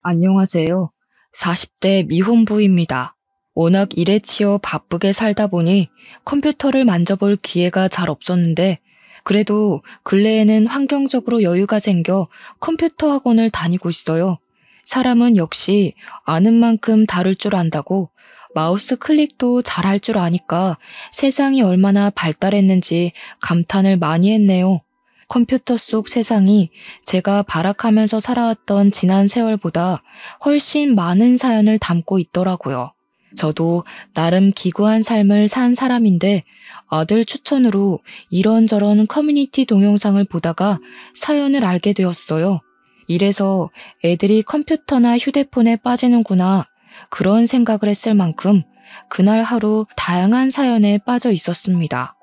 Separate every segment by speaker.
Speaker 1: 안녕하세요. 40대 미혼부입니다. 워낙 일에 치여 바쁘게 살다 보니 컴퓨터를 만져볼 기회가 잘 없었는데 그래도 근래에는 환경적으로 여유가 생겨 컴퓨터 학원을 다니고 있어요. 사람은 역시 아는 만큼 다룰 줄 안다고 마우스 클릭도 잘할 줄 아니까 세상이 얼마나 발달했는지 감탄을 많이 했네요. 컴퓨터 속 세상이 제가 발악하면서 살아왔던 지난 세월보다 훨씬 많은 사연을 담고 있더라고요. 저도 나름 기구한 삶을 산 사람인데 아들 추천으로 이런저런 커뮤니티 동영상을 보다가 사연을 알게 되었어요. 이래서 애들이 컴퓨터나 휴대폰에 빠지는구나 그런 생각을 했을 만큼 그날 하루 다양한 사연에 빠져 있었습니다.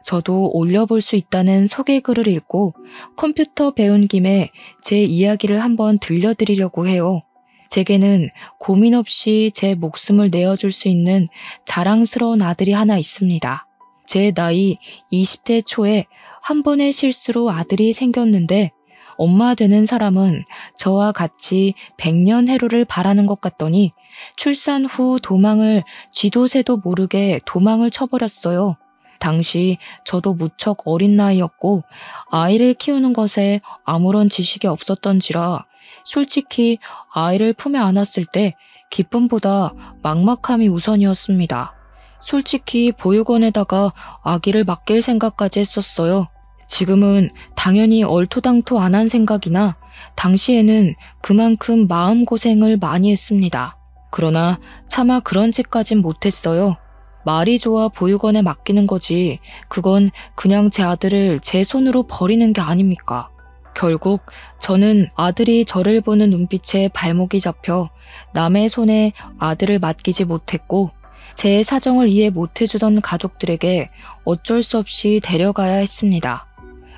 Speaker 1: 저도 올려볼 수 있다는 소개글을 읽고 컴퓨터 배운 김에 제 이야기를 한번 들려드리려고 해요. 제게는 고민 없이 제 목숨을 내어줄 수 있는 자랑스러운 아들이 하나 있습니다. 제 나이 20대 초에 한 번의 실수로 아들이 생겼는데 엄마 되는 사람은 저와 같이 100년 해로를 바라는 것 같더니 출산 후 도망을 쥐도 새도 모르게 도망을 쳐버렸어요. 당시 저도 무척 어린 나이였고 아이를 키우는 것에 아무런 지식이 없었던지라 솔직히 아이를 품에 안았을 때 기쁨보다 막막함이 우선이었습니다. 솔직히 보육원에다가 아기를 맡길 생각까지 했었어요. 지금은 당연히 얼토당토 안 한 생각이나 당시에는 그만큼 마음고생을 많이 했습니다. 그러나 차마 그런 짓까진 못했어요. 말이 좋아 보육원에 맡기는 거지 그건 그냥 제 아들을 제 손으로 버리는 게 아닙니까? 결국 저는 아들이 저를 보는 눈빛에 발목이 잡혀 남의 손에 아들을 맡기지 못했고 제 사정을 이해 못해주던 가족들에게 어쩔 수 없이 데려가야 했습니다.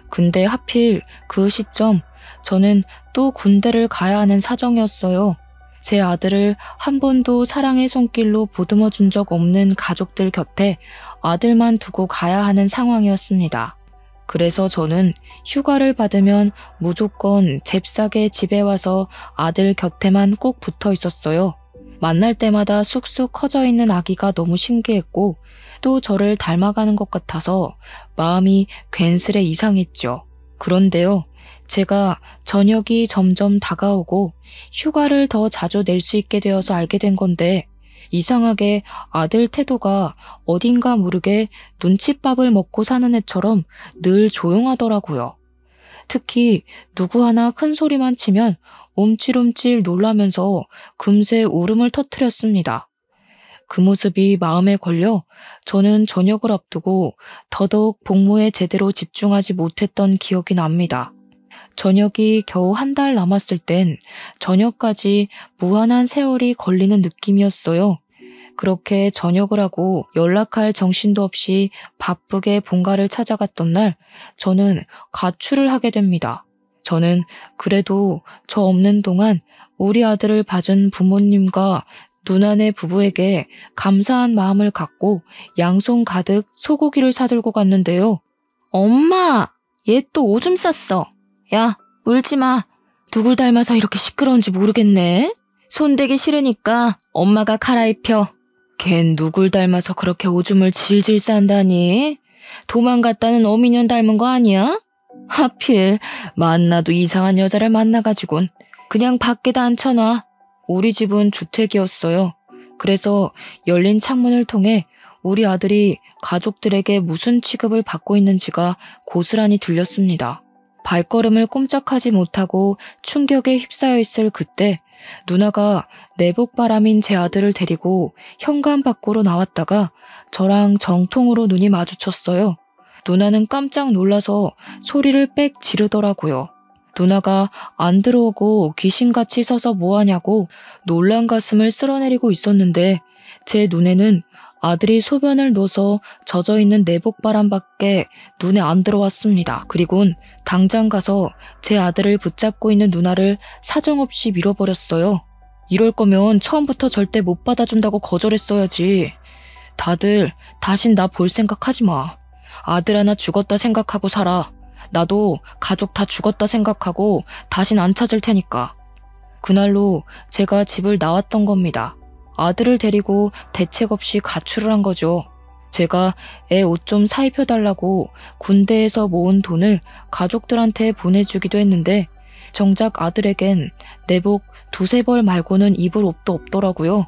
Speaker 1: 근데 하필 그 시점 저는 또 군대를 가야 하는 사정이었어요. 제 아들을 한 번도 사랑의 손길로 보듬어 준 적 없는 가족들 곁에 아들만 두고 가야 하는 상황이었습니다. 그래서 저는 휴가를 받으면 무조건 잽싸게 집에 와서 아들 곁에만 꼭 붙어 있었어요. 만날 때마다 쑥쑥 커져 있는 아기가 너무 신기했고 또 저를 닮아가는 것 같아서 마음이 괜스레 이상했죠. 그런데요. 제가 저녁이 점점 다가오고 휴가를 더 자주 낼 수 있게 되어서 알게 된 건데 이상하게 아들 태도가 어딘가 모르게 눈칫밥을 먹고 사는 애처럼 늘 조용하더라고요. 특히 누구 하나 큰 소리만 치면 움찔움찔 놀라면서 금세 울음을 터뜨렸습니다. 그 모습이 마음에 걸려 저는 저녁을 앞두고 더더욱 복무에 제대로 집중하지 못했던 기억이 납니다. 저녁이 겨우 한 달 남았을 땐 저녁까지 무한한 세월이 걸리는 느낌이었어요. 그렇게 저녁을 하고 연락할 정신도 없이 바쁘게 본가를 찾아갔던 날 저는 가출을 하게 됩니다. 저는 그래도 저 없는 동안 우리 아들을 봐준 부모님과 누나네 부부에게 감사한 마음을 갖고 양손 가득 소고기를 사들고 갔는데요. 엄마! 얘 또 오줌 쌌어. 야, 울지 마. 누굴 닮아서 이렇게 시끄러운지 모르겠네. 손대기 싫으니까 엄마가 갈아입혀. 걘 누굴 닮아서 그렇게 오줌을 질질 싼다니? 도망갔다는 어미년 닮은 거 아니야? 하필 만나도 이상한 여자를 만나가지곤 그냥 밖에다 앉혀놔. 우리 집은 주택이었어요. 그래서 열린 창문을 통해 우리 아들이 가족들에게 무슨 취급을 받고 있는지가 고스란히 들렸습니다. 발걸음을 꼼짝하지 못하고 충격에 휩싸여 있을 그때 누나가 내복바람인 제 아들을 데리고 현관 밖으로 나왔다가 저랑 정통으로 눈이 마주쳤어요. 누나는 깜짝 놀라서 소리를 빽 지르더라고요. 누나가 안 들어오고 귀신같이 서서 뭐하냐고 놀란 가슴을 쓸어내리고 있었는데 제 눈에는 아들이 소변을 넣어서 젖어있는 내복바람밖에 눈에 안 들어왔습니다. 그리곤 당장 가서 제 아들을 붙잡고 있는 누나를 사정없이 밀어버렸어요. 이럴 거면 처음부터 절대 못 받아준다고 거절했어야지. 다들 다신 나 볼 생각하지 마. 아들 하나 죽었다 생각하고 살아. 나도 가족 다 죽었다 생각하고 다신 안 찾을 테니까. 그날로 제가 집을 나왔던 겁니다. 아들을 데리고 대책 없이 가출을 한 거죠. 제가 애 옷 좀 사입혀달라고 군대에서 모은 돈을 가족들한테 보내주기도 했는데 정작 아들에겐 내복 두세 벌 말고는 입을 옷도 없더라고요.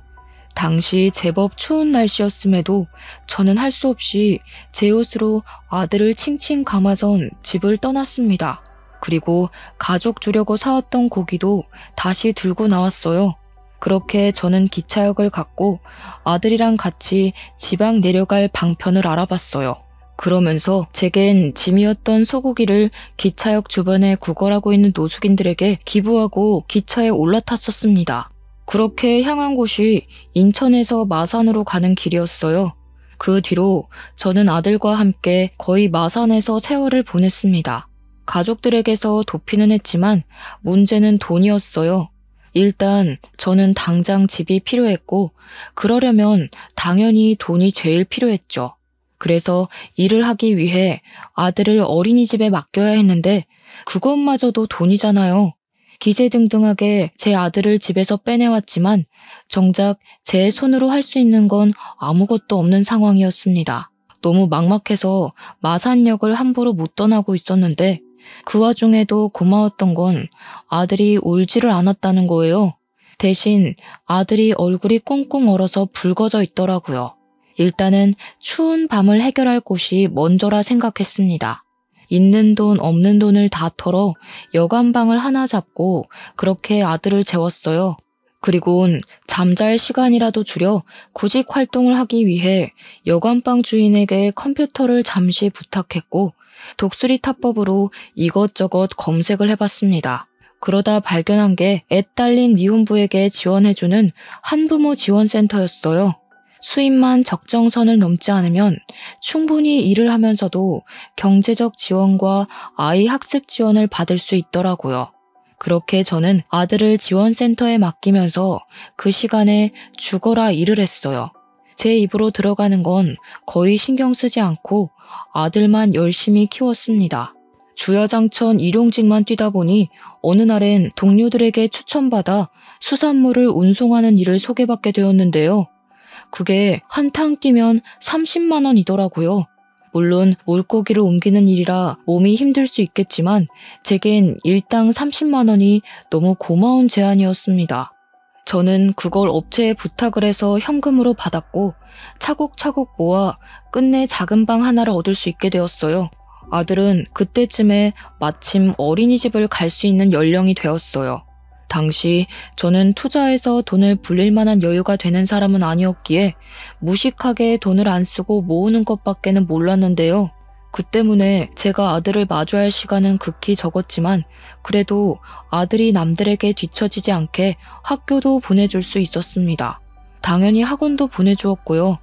Speaker 1: 당시 제법 추운 날씨였음에도 저는 할 수 없이 제 옷으로 아들을 칭칭 감아선 집을 떠났습니다. 그리고 가족 주려고 사왔던 고기도 다시 들고 나왔어요. 그렇게 저는 기차역을 갔고 아들이랑 같이 지방 내려갈 방편을 알아봤어요. 그러면서 제겐 짐이었던 소고기를 기차역 주변에 구걸하고 있는 노숙인들에게 기부하고 기차에 올라탔었습니다. 그렇게 향한 곳이 인천에서 마산으로 가는 길이었어요. 그 뒤로 저는 아들과 함께 거의 마산에서 세월을 보냈습니다. 가족들에게서 도피는 했지만 문제는 돈이었어요. 일단 저는 당장 집이 필요했고 그러려면 당연히 돈이 제일 필요했죠. 그래서 일을 하기 위해 아들을 어린이집에 맡겨야 했는데 그것마저도 돈이잖아요. 기세등등하게 제 아들을 집에서 빼내왔지만 정작 제 손으로 할 수 있는 건 아무것도 없는 상황이었습니다. 너무 막막해서 마산역을 함부로 못 떠나고 있었는데 그 와중에도 고마웠던 건 아들이 울지를 않았다는 거예요. 대신 아들이 얼굴이 꽁꽁 얼어서 붉어져 있더라고요. 일단은 추운 밤을 해결할 곳이 먼저라 생각했습니다. 있는 돈 없는 돈을 다 털어 여관방을 하나 잡고 그렇게 아들을 재웠어요. 그리곤 잠잘 시간이라도 줄여 구직 활동을 하기 위해 여관방 주인에게 컴퓨터를 잠시 부탁했고 독수리 타법으로 이것저것 검색을 해봤습니다. 그러다 발견한 게 애 딸린 미혼부에게 지원해주는 한부모 지원센터였어요. 수입만 적정선을 넘지 않으면 충분히 일을 하면서도 경제적 지원과 아이 학습 지원을 받을 수 있더라고요. 그렇게 저는 아들을 지원센터에 맡기면서 그 시간에 죽어라 일을 했어요. 제 입으로 들어가는 건 거의 신경 쓰지 않고 아들만 열심히 키웠습니다. 주야장천 일용직만 뛰다 보니 어느 날엔 동료들에게 추천받아 수산물을 운송하는 일을 소개받게 되었는데요. 그게 한탕 뛰면 30만 원이더라고요. 물론 물고기를 옮기는 일이라 몸이 힘들 수 있겠지만 제겐 일당 30만 원이 너무 고마운 제안이었습니다. 저는 그걸 업체에 부탁을 해서 현금으로 받았고 차곡차곡 모아 끝내 작은 방 하나를 얻을 수 있게 되었어요. 아들은 그때쯤에 마침 어린이집을 갈 수 있는 연령이 되었어요. 당시 저는 투자해서 돈을 불릴 만한 여유가 되는 사람은 아니었기에 무식하게 돈을 안 쓰고 모으는 것밖에는 몰랐는데요. 그 때문에 제가 아들을 마주할 시간은 극히 적었지만 그래도 아들이 남들에게 뒤처지지 않게 학교도 보내줄 수 있었습니다. 당연히 학원도 보내주었고요.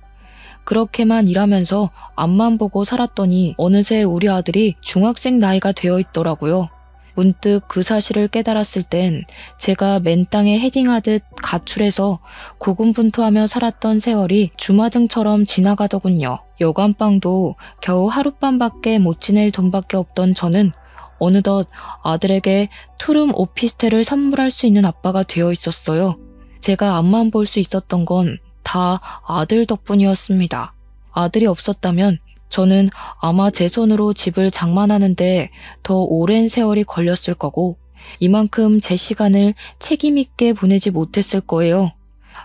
Speaker 1: 그렇게만 일하면서 앞만 보고 살았더니 어느새 우리 아들이 중학생 나이가 되어 있더라고요. 문득 그 사실을 깨달았을 땐 제가 맨 땅에 헤딩하듯 가출해서 고군분투하며 살았던 세월이 주마등처럼 지나가더군요. 여관방도 겨우 하룻밤밖에 못 지낼 돈밖에 없던 저는 어느덧 아들에게 투룸 오피스텔을 선물할 수 있는 아빠가 되어 있었어요. 제가 앞만 볼 수 있었던 건 다 아들 덕분이었습니다. 아들이 없었다면 저는 아마 제 손으로 집을 장만하는데 더 오랜 세월이 걸렸을 거고 이만큼 제 시간을 책임있게 보내지 못했을 거예요.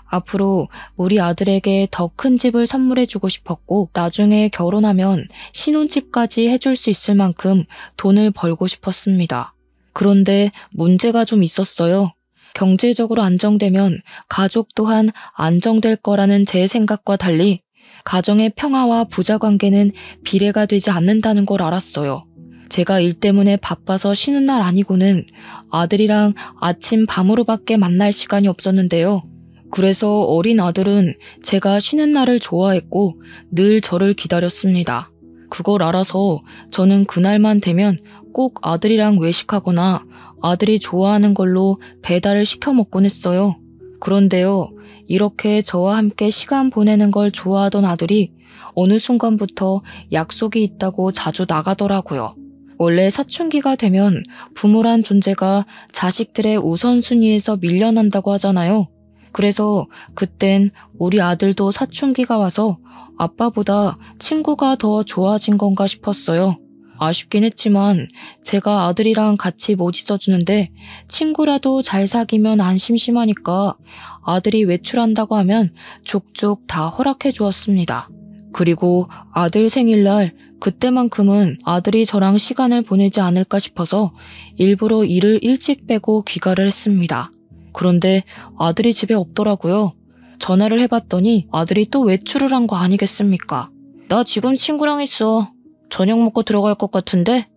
Speaker 1: 앞으로 우리 아들에게 더 큰 집을 선물해주고 싶었고 나중에 결혼하면 신혼집까지 해줄 수 있을 만큼 돈을 벌고 싶었습니다. 그런데 문제가 좀 있었어요. 경제적으로 안정되면 가족 또한 안정될 거라는 제 생각과 달리 가정의 평화와 부자 관계는 비례가 되지 않는다는 걸 알았어요. 제가 일 때문에 바빠서 쉬는 날 아니고는 아들이랑 아침 밤으로밖에 만날 시간이 없었는데요. 그래서 어린 아들은 제가 쉬는 날을 좋아했고 늘 저를 기다렸습니다. 그걸 알아서 저는 그날만 되면 꼭 아들이랑 외식하거나 아들이 좋아하는 걸로 배달을 시켜 먹곤 했어요. 그런데요, 이렇게 저와 함께 시간 보내는 걸 좋아하던 아들이 어느 순간부터 약속이 있다고 자주 나가더라고요. 원래 사춘기가 되면 부모란 존재가 자식들의 우선순위에서 밀려난다고 하잖아요. 그래서 그땐 우리 아들도 사춘기가 와서 아빠보다 친구가 더 좋아진 건가 싶었어요. 아쉽긴 했지만 제가 아들이랑 같이 못 있어주는데 친구라도 잘 사귀면 안 심심하니까 아들이 외출한다고 하면 족족 다 허락해 주었습니다. 그리고 아들 생일날 그때만큼은 아들이 저랑 시간을 보내지 않을까 싶어서 일부러 일을 일찍 빼고 귀가를 했습니다. 그런데 아들이 집에 없더라고요. 전화를 해봤더니 아들이 또 외출을 한 거 아니겠습니까? 나 지금 친구랑 있어. 저녁 먹고 들어갈 것 같은데?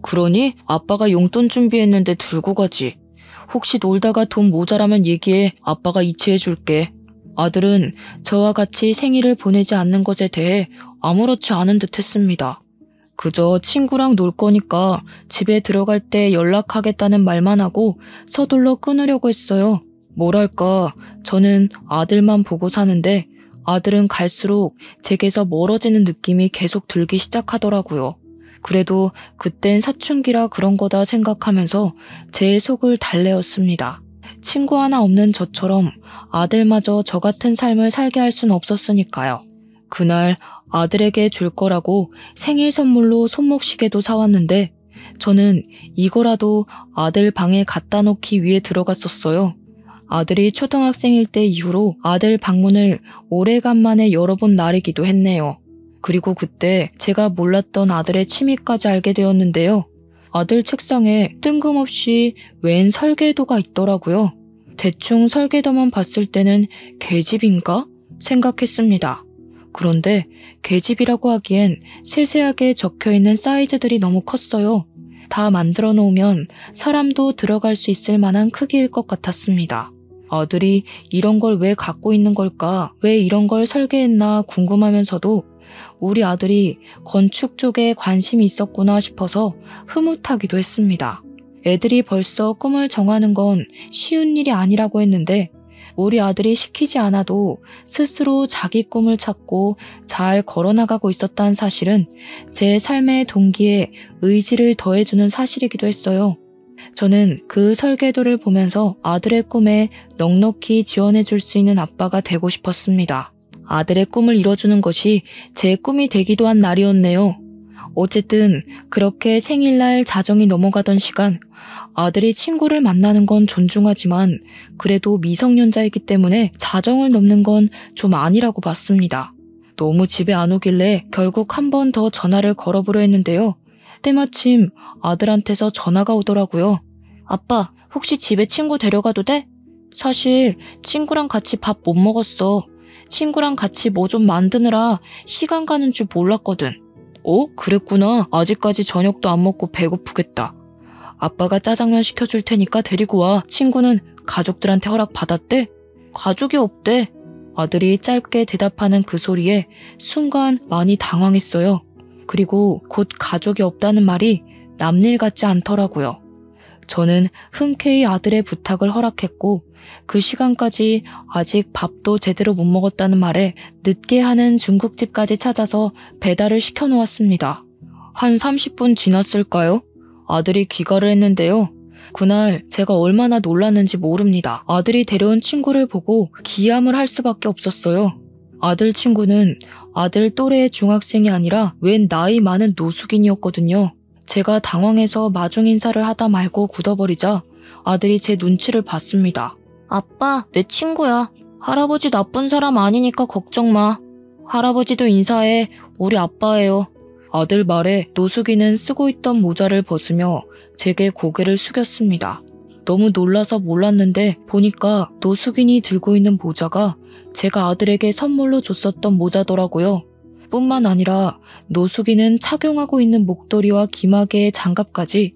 Speaker 1: 그러니? 아빠가 용돈 준비했는데 들고 가지. 혹시 놀다가 돈 모자라면 얘기해. 아빠가 이체해줄게. 아들은 저와 같이 생일을 보내지 않는 것에 대해 아무렇지 않은 듯 했습니다. 그저 친구랑 놀 거니까 집에 들어갈 때 연락하겠다는 말만 하고 서둘러 끊으려고 했어요. 뭐랄까, 저는 아들만 보고 사는데 아들은 갈수록 제게서 멀어지는 느낌이 계속 들기 시작하더라고요. 그래도 그땐 사춘기라 그런 거다 생각하면서 제 속을 달래었습니다. 친구 하나 없는 저처럼 아들마저 저 같은 삶을 살게 할 순 없었으니까요. 그날 아들에게 줄 거라고 생일 선물로 손목시계도 사왔는데 저는 이거라도 아들 방에 갖다 놓기 위해 들어갔었어요. 아들이 초등학생일 때 이후로 아들 방문을 오래간만에 열어본 날이기도 했네요. 그리고 그때 제가 몰랐던 아들의 취미까지 알게 되었는데요. 아들 책상에 뜬금없이 웬 설계도가 있더라고요. 대충 설계도만 봤을 때는 계집인가 생각했습니다. 그런데 계집이라고 하기엔 세세하게 적혀있는 사이즈들이 너무 컸어요. 다 만들어 놓으면 사람도 들어갈 수 있을 만한 크기일 것 같았습니다. 아들이 이런 걸 왜 갖고 있는 걸까? 왜 이런 걸 설계했나 궁금하면서도 우리 아들이 건축 쪽에 관심이 있었구나 싶어서 흐뭇하기도 했습니다. 애들이 벌써 꿈을 정하는 건 쉬운 일이 아니라고 했는데 우리 아들이 시키지 않아도 스스로 자기 꿈을 찾고 잘 걸어나가고 있었다는 사실은 제 삶의 동기에 의지를 더해주는 사실이기도 했어요. 저는 그 설계도를 보면서 아들의 꿈에 넉넉히 지원해줄 수 있는 아빠가 되고 싶었습니다. 아들의 꿈을 이뤄주는 것이 제 꿈이 되기도 한 날이었네요. 어쨌든 그렇게 생일날 자정이 넘어가던 시간, 아들이 친구를 만나는 건 존중하지만 그래도 미성년자이기 때문에 자정을 넘는 건 좀 아니라고 봤습니다. 너무 집에 안 오길래 결국 한 번 더 전화를 걸어보려 했는데요. 때마침 아들한테서 전화가 오더라고요. 아빠, 혹시 집에 친구 데려가도 돼? 사실 친구랑 같이 밥 못 먹었어. 친구랑 같이 뭐 좀 만드느라 시간 가는 줄 몰랐거든. 그랬구나. 아직까지 저녁도 안 먹고 배고프겠다. 아빠가 짜장면 시켜줄 테니까 데리고 와. 친구는 가족들한테 허락 받았대? 가족이 없대. 아들이 짧게 대답하는 그 소리에 순간 많이 당황했어요. 그리고 곧 가족이 없다는 말이 남일 같지 않더라고요. 저는 흔쾌히 아들의 부탁을 허락했고 그 시간까지 아직 밥도 제대로 못 먹었다는 말에 늦게 하는 중국집까지 찾아서 배달을 시켜놓았습니다. 한 30분 지났을까요? 아들이 귀가를 했는데요. 그날 제가 얼마나 놀랐는지 모릅니다. 아들이 데려온 친구를 보고 기함을 할 수밖에 없었어요. 아들 친구는 아들 또래의 중학생이 아니라 웬 나이 많은 노숙인이었거든요. 제가 당황해서 마중 인사를 하다 말고 굳어버리자 아들이 제 눈치를 봤습니다. 아빠, 내 친구야. 할아버지 나쁜 사람 아니니까 걱정 마. 할아버지도 인사해. 우리 아빠예요. 아들 말에 노숙인은 쓰고 있던 모자를 벗으며 제게 고개를 숙였습니다. 너무 놀라서 몰랐는데 보니까 노숙인이 들고 있는 모자가 제가 아들에게 선물로 줬었던 모자더라고요. 뿐만 아니라 노숙인은 착용하고 있는 목도리와 기마개의 장갑까지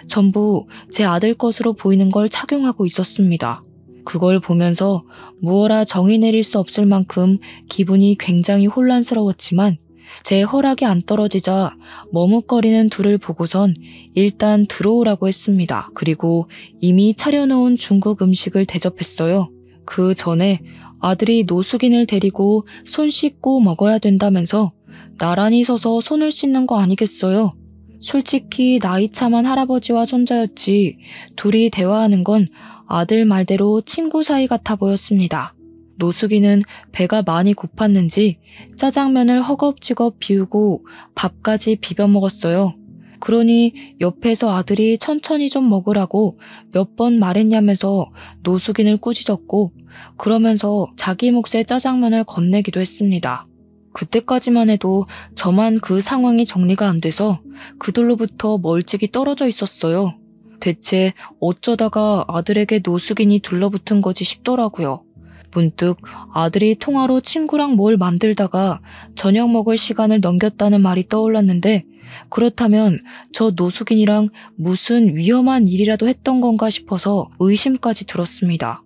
Speaker 1: 전부 제 아들 것으로 보이는 걸 착용하고 있었습니다. 그걸 보면서 무어라 정의 내릴 수 없을 만큼 기분이 굉장히 혼란스러웠지만 제 허락이 안 떨어지자 머뭇거리는 둘을 보고선 일단 들어오라고 했습니다. 그리고 이미 차려놓은 중국 음식을 대접했어요. 그 전에 아들이 노숙인을 데리고 손 씻고 먹어야 된다면서 나란히 서서 손을 씻는 거 아니겠어요? 솔직히 나이 참한 할아버지와 손자였지 둘이 대화하는 건 아들 말대로 친구 사이 같아 보였습니다. 노숙이는 배가 많이 고팠는지 짜장면을 허겁지겁 비우고 밥까지 비벼 먹었어요. 그러니 옆에서 아들이 천천히 좀 먹으라고 몇 번 말했냐면서 노숙인을 꾸짖었고 그러면서 자기 몫의 짜장면을 건네기도 했습니다. 그때까지만 해도 저만 그 상황이 정리가 안 돼서 그들로부터 멀찍이 떨어져 있었어요. 대체 어쩌다가 아들에게 노숙인이 둘러붙은 거지 싶더라고요. 문득 아들이 통화로 친구랑 뭘 만들다가 저녁 먹을 시간을 넘겼다는 말이 떠올랐는데 그렇다면 저 노숙인이랑 무슨 위험한 일이라도 했던 건가 싶어서 의심까지 들었습니다.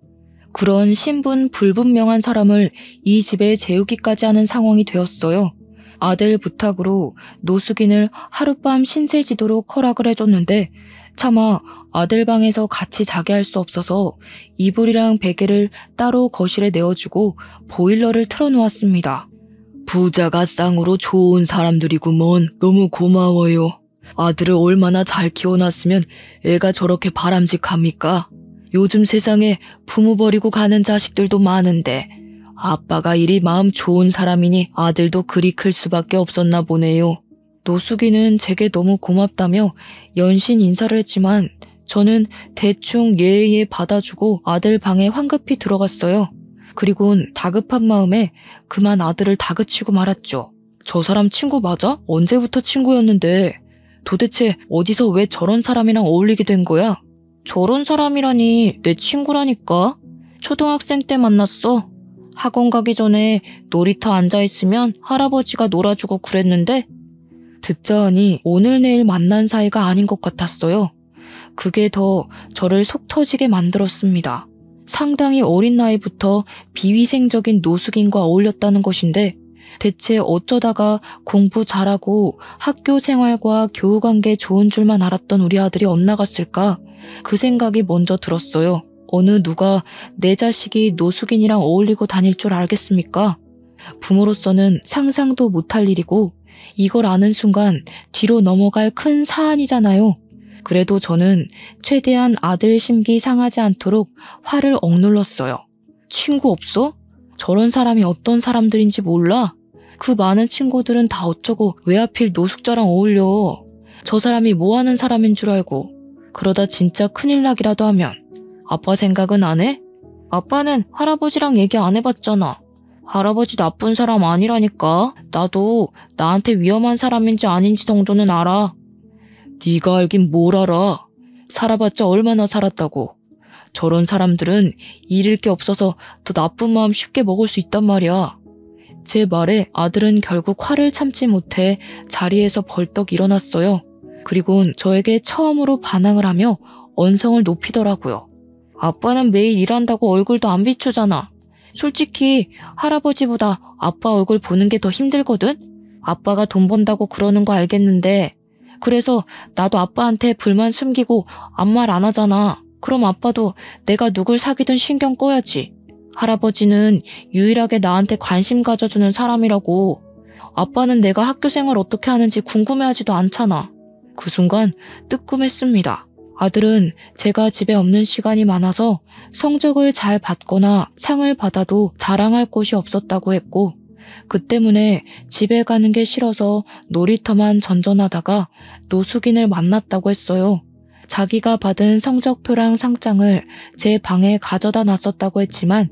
Speaker 1: 그런 신분 불분명한 사람을 이 집에 재우기까지 하는 상황이 되었어요. 아들 부탁으로 노숙인을 하룻밤 신세지도록 허락을 해줬는데 차마 아들 방에서 같이 자게 할 수 없어서 이불이랑 베개를 따로 거실에 내어주고 보일러를 틀어놓았습니다. 부자가 쌍으로 좋은 사람들이구먼. 너무 고마워요. 아들을 얼마나 잘 키워놨으면 애가 저렇게 바람직합니까? 요즘 세상에 부모 버리고 가는 자식들도 많은데 아빠가 이리 마음 좋은 사람이니 아들도 그리 클 수밖에 없었나 보네요. 노숙이는 제게 너무 고맙다며 연신 인사를 했지만 저는 대충 예의에 받아주고 아들 방에 황급히 들어갔어요. 그리곤 다급한 마음에 그만 아들을 다그치고 말았죠. 저 사람 친구 맞아? 언제부터 친구였는데 도대체 어디서 왜 저런 사람이랑 어울리게 된 거야? 저런 사람이라니 내 친구라니까. 초등학생 때 만났어. 학원 가기 전에 놀이터 앉아있으면 할아버지가 놀아주고 그랬는데 듣자 하니 오늘 내일 만난 사이가 아닌 것 같았어요. 그게 더 저를 속 터지게 만들었습니다. 상당히 어린 나이부터 비위생적인 노숙인과 어울렸다는 것인데 대체 어쩌다가 공부 잘하고 학교 생활과 교우관계 좋은 줄만 알았던 우리 아들이 엇나갔을까? 그 생각이 먼저 들었어요. 어느 누가 내 자식이 노숙인이랑 어울리고 다닐 줄 알겠습니까? 부모로서는 상상도 못할 일이고 이걸 아는 순간 뒤로 넘어갈 큰 사안이잖아요. 그래도 저는 최대한 아들 심기 상하지 않도록 화를 억눌렀어요. 친구 없어? 저런 사람이 어떤 사람들인지 몰라? 그 많은 친구들은 다 어쩌고 왜 하필 노숙자랑 어울려? 저 사람이 뭐 하는 사람인 줄 알고 그러다 진짜 큰일 나기라도 하면 아빠 생각은 안 해? 아빠는 할아버지랑 얘기 안 해봤잖아. 할아버지 나쁜 사람 아니라니까. 나도 나한테 위험한 사람인지 아닌지 정도는 알아. 네가 알긴 뭘 알아. 살아봤자 얼마나 살았다고. 저런 사람들은 잃을 게 없어서 더 나쁜 마음 쉽게 먹을 수 있단 말이야. 제 말에 아들은 결국 화를 참지 못해 자리에서 벌떡 일어났어요. 그리곤 저에게 처음으로 반항을 하며 언성을 높이더라고요. 아빠는 매일 일한다고 얼굴도 안 비추잖아. 솔직히 할아버지보다 아빠 얼굴 보는 게 더 힘들거든? 아빠가 돈 번다고 그러는 거 알겠는데 그래서 나도 아빠한테 불만 숨기고 아무 말 안 하잖아. 그럼 아빠도 내가 누굴 사귀든 신경 꺼야지. 할아버지는 유일하게 나한테 관심 가져주는 사람이라고. 아빠는 내가 학교 생활 어떻게 하는지 궁금해하지도 않잖아. 그 순간 뜨끔했습니다. 아들은 제가 집에 없는 시간이 많아서 성적을 잘 받거나 상을 받아도 자랑할 곳이 없었다고 했고 그 때문에 집에 가는 게 싫어서 놀이터만 전전하다가 노숙인을 만났다고 했어요. 자기가 받은 성적표랑 상장을 제 방에 가져다 놨었다고 했지만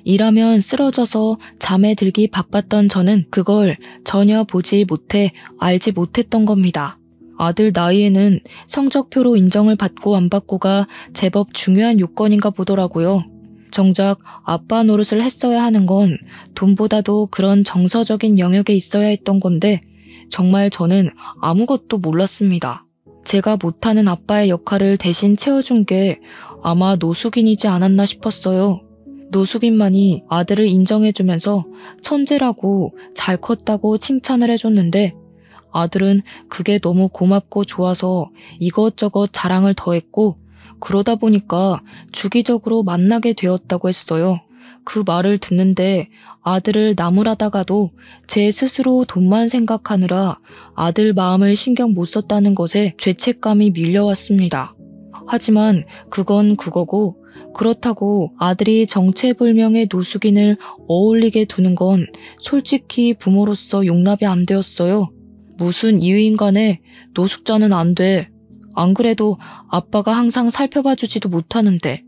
Speaker 1: 일하면 쓰러져서 잠에 들기 바빴던 저는 그걸 전혀 보지 못해 알지 못했던 겁니다. 아들 나이에는 성적표로 인정을 받고 안 받고가 제법 중요한 요건인가 보더라고요. 정작 아빠 노릇을 했어야 하는 건 돈보다도 그런 정서적인 영역에 있어야 했던 건데 정말 저는 아무것도 몰랐습니다. 제가 못하는 아빠의 역할을 대신 채워준 게 아마 노숙인이지 않았나 싶었어요. 노숙인만이 아들을 인정해주면서 천재라고 잘 컸다고 칭찬을 해줬는데 아들은 그게 너무 고맙고 좋아서 이것저것 자랑을 더했고 그러다 보니까 주기적으로 만나게 되었다고 했어요. 그 말을 듣는데 아들을 나무라다가도 제 스스로 돈만 생각하느라 아들 마음을 신경 못 썼다는 것에 죄책감이 밀려왔습니다. 하지만 그건 그거고, 그렇다고 아들이 정체불명의 노숙인을 어울리게 두는 건 솔직히 부모로서 용납이 안 되었어요. 무슨 이유인 간에 노숙자는 안 돼. 안 그래도 아빠가 항상 살펴봐주지도 못하는데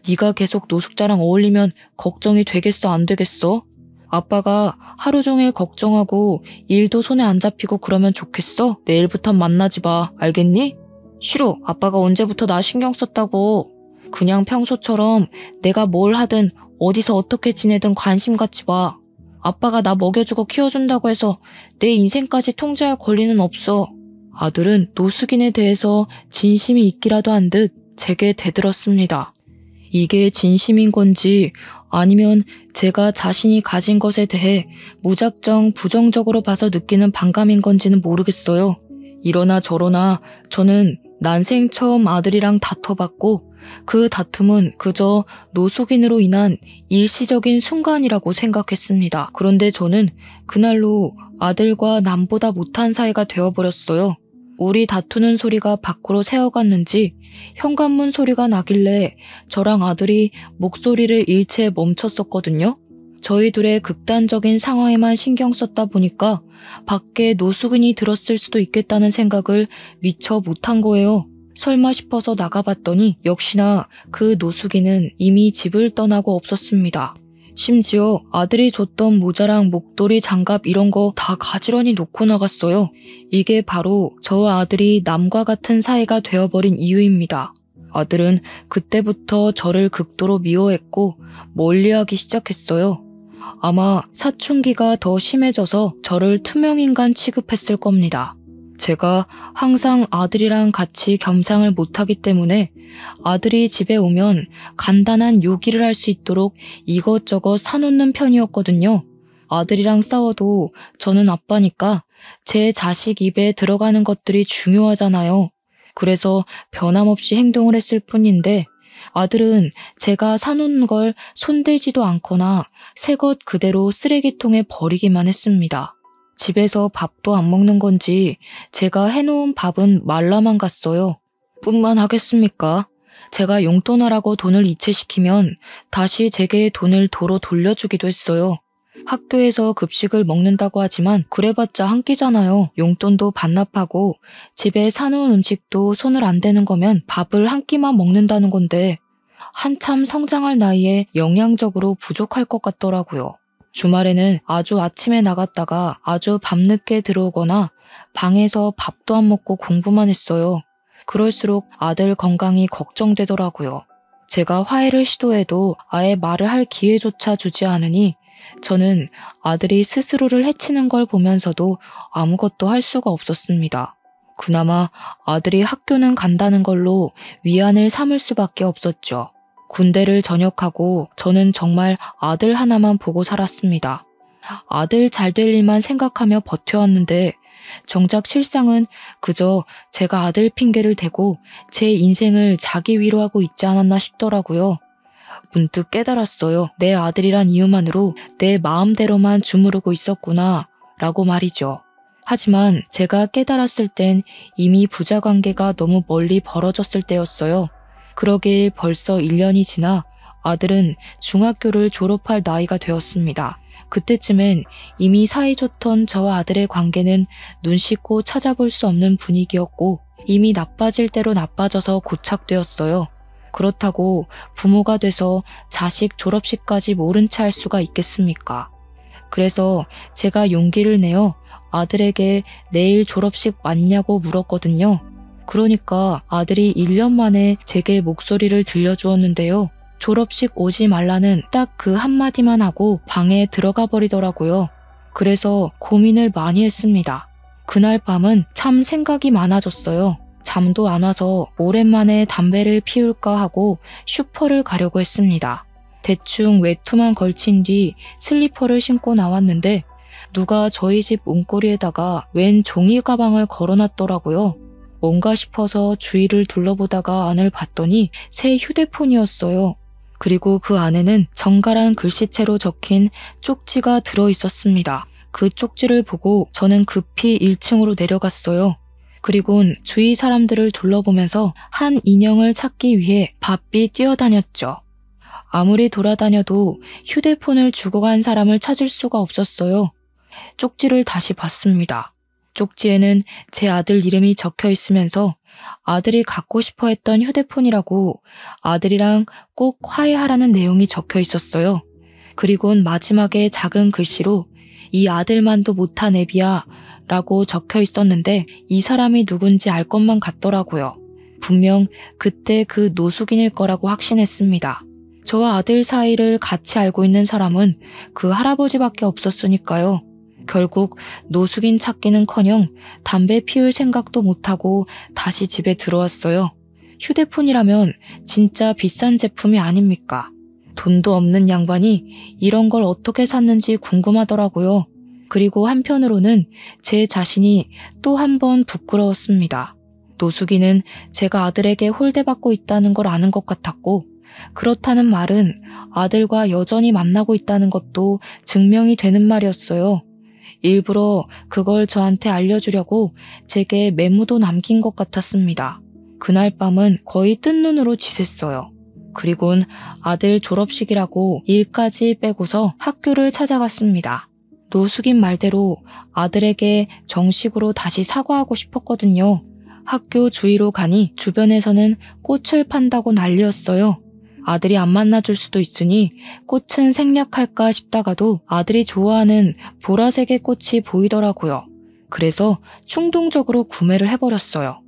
Speaker 1: 네가 계속 노숙자랑 어울리면 걱정이 되겠어 안 되겠어? 아빠가 하루 종일 걱정하고 일도 손에 안 잡히고 그러면 좋겠어? 내일부턴 만나지 마. 알겠니? 싫어. 아빠가 언제부터 나 신경 썼다고. 그냥 평소처럼 내가 뭘 하든 어디서 어떻게 지내든 관심 갖지 마. 아빠가 나 먹여주고 키워준다고 해서 내 인생까지 통제할 권리는 없어. 아들은 노숙인에 대해서 진심이 있기라도 한 듯 제게 대들었습니다. 이게 진심인 건지 아니면 제가 자신이 가진 것에 대해 무작정 부정적으로 봐서 느끼는 반감인 건지는 모르겠어요. 이러나 저러나 저는 난생 처음 아들이랑 다퉈봤고 그 다툼은 그저 노숙인으로 인한 일시적인 순간이라고 생각했습니다. 그런데 저는 그날로 아들과 남보다 못한 사이가 되어버렸어요. 우리 다투는 소리가 밖으로 새어갔는지 현관문 소리가 나길래 저랑 아들이 목소리를 일체 멈췄었거든요. 저희 둘의 극단적인 상황에만 신경 썼다 보니까 밖에 노숙인이 들었을 수도 있겠다는 생각을 미처 못한 거예요. 설마 싶어서 나가봤더니 역시나 그 노숙인은 이미 집을 떠나고 없었습니다. 심지어 아들이 줬던 모자랑 목도리, 장갑 이런 거 다 가지런히 놓고 나갔어요. 이게 바로 저와 아들이 남과 같은 사이가 되어버린 이유입니다. 아들은 그때부터 저를 극도로 미워했고 멀리하기 시작했어요. 아마 사춘기가 더 심해져서 저를 투명인간 취급했을 겁니다. 제가 항상 아들이랑 같이 겸상을 못하기 때문에 아들이 집에 오면 간단한 요기를 할 수 있도록 이것저것 사놓는 편이었거든요. 아들이랑 싸워도 저는 아빠니까 제 자식 입에 들어가는 것들이 중요하잖아요. 그래서 변함없이 행동을 했을 뿐인데 아들은 제가 사놓는 걸 손대지도 않거나 새 것 그대로 쓰레기통에 버리기만 했습니다. 집에서 밥도 안 먹는 건지 제가 해놓은 밥은 말라만 갔어요. 뿐만 하겠습니까? 제가 용돈하라고 돈을 이체시키면 다시 제게 돈을 도로 돌려주기도 했어요. 학교에서 급식을 먹는다고 하지만 그래봤자 한 끼잖아요. 용돈도 반납하고 집에 사놓은 음식도 손을 안 대는 거면 밥을 한 끼만 먹는다는 건데 한참 성장할 나이에 영양적으로 부족할 것 같더라고요. 주말에는 아주 아침에 나갔다가 아주 밤늦게 들어오거나 방에서 밥도 안 먹고 공부만 했어요. 그럴수록 아들 건강이 걱정되더라고요. 제가 화해를 시도해도 아예 말을 할 기회조차 주지 않으니 저는 아들이 스스로를 해치는 걸 보면서도 아무것도 할 수가 없었습니다. 그나마 아들이 학교는 간다는 걸로 위안을 삼을 수밖에 없었죠. 군대를 전역하고 저는 정말 아들 하나만 보고 살았습니다. 아들 잘 될 일만 생각하며 버텨왔는데 정작 실상은 그저 제가 아들 핑계를 대고 제 인생을 자기 위로하고 있지 않았나 싶더라고요. 문득 깨달았어요. 내 아들이란 이유만으로 내 마음대로만 주무르고 있었구나 라고 말이죠. 하지만 제가 깨달았을 땐 이미 부자 관계가 너무 멀리 벌어졌을 때였어요. 그러길 벌써 1년이 지나 아들은 중학교를 졸업할 나이가 되었습니다. 그때쯤엔 이미 사이좋던 저와 아들의 관계는 눈 씻고 찾아볼 수 없는 분위기였고 이미 나빠질 대로 나빠져서 고착되었어요. 그렇다고 부모가 돼서 자식 졸업식까지 모른 채 할 수가 있겠습니까? 그래서 제가 용기를 내어 아들에게 내일 졸업식 맞냐고 물었거든요. 그러니까 아들이 1년 만에 제게 목소리를 들려주었는데요. 졸업식 오지 말라는 딱 그 한마디만 하고 방에 들어가 버리더라고요. 그래서 고민을 많이 했습니다. 그날 밤은 참 생각이 많아졌어요. 잠도 안 와서 오랜만에 담배를 피울까 하고 슈퍼를 가려고 했습니다. 대충 외투만 걸친 뒤 슬리퍼를 신고 나왔는데 누가 저희 집 문고리에다가 웬 종이 가방을 걸어놨더라고요. 뭔가 싶어서 주위를 둘러보다가 안을 봤더니 새 휴대폰이었어요. 그리고 그 안에는 정갈한 글씨체로 적힌 쪽지가 들어있었습니다. 그 쪽지를 보고 저는 급히 1층으로 내려갔어요. 그리곤 주위 사람들을 둘러보면서 한 인형을 찾기 위해 바삐 뛰어다녔죠. 아무리 돌아다녀도 휴대폰을 주고 간 사람을 찾을 수가 없었어요. 쪽지를 다시 봤습니다. 쪽지에는 제 아들 이름이 적혀 있으면서 아들이 갖고 싶어 했던 휴대폰이라고 아들이랑 꼭 화해하라는 내용이 적혀 있었어요. 그리곤 마지막에 작은 글씨로 이 아들만도 못한 애비야 라고 적혀 있었는데 이 사람이 누군지 알 것만 같더라고요. 분명 그때 그 노숙인일 거라고 확신했습니다. 저와 아들 사이를 같이 알고 있는 사람은 그 할아버지밖에 없었으니까요. 결국 노숙인 찾기는커녕 담배 피울 생각도 못하고 다시 집에 들어왔어요. 휴대폰이라면 진짜 비싼 제품이 아닙니까? 돈도 없는 양반이 이런 걸 어떻게 샀는지 궁금하더라고요. 그리고 한편으로는 제 자신이 또 한 번 부끄러웠습니다. 노숙인은 제가 아들에게 홀대받고 있다는 걸 아는 것 같았고 그렇다는 말은 아들과 여전히 만나고 있다는 것도 증명이 되는 말이었어요. 일부러 그걸 저한테 알려주려고 제게 메모도 남긴 것 같았습니다. 그날 밤은 거의 뜬 눈으로 지샜어요. 그리곤 아들 졸업식이라고 일까지 빼고서 학교를 찾아갔습니다. 노숙인 말대로 아들에게 정식으로 다시 사과하고 싶었거든요. 학교 주위로 가니 주변에서는 꽃을 판다고 난리였어요. 아들이 안 만나줄 수도 있으니 꽃은 생략할까 싶다가도 아들이 좋아하는 보라색의 꽃이 보이더라고요. 그래서 충동적으로 구매를 해버렸어요.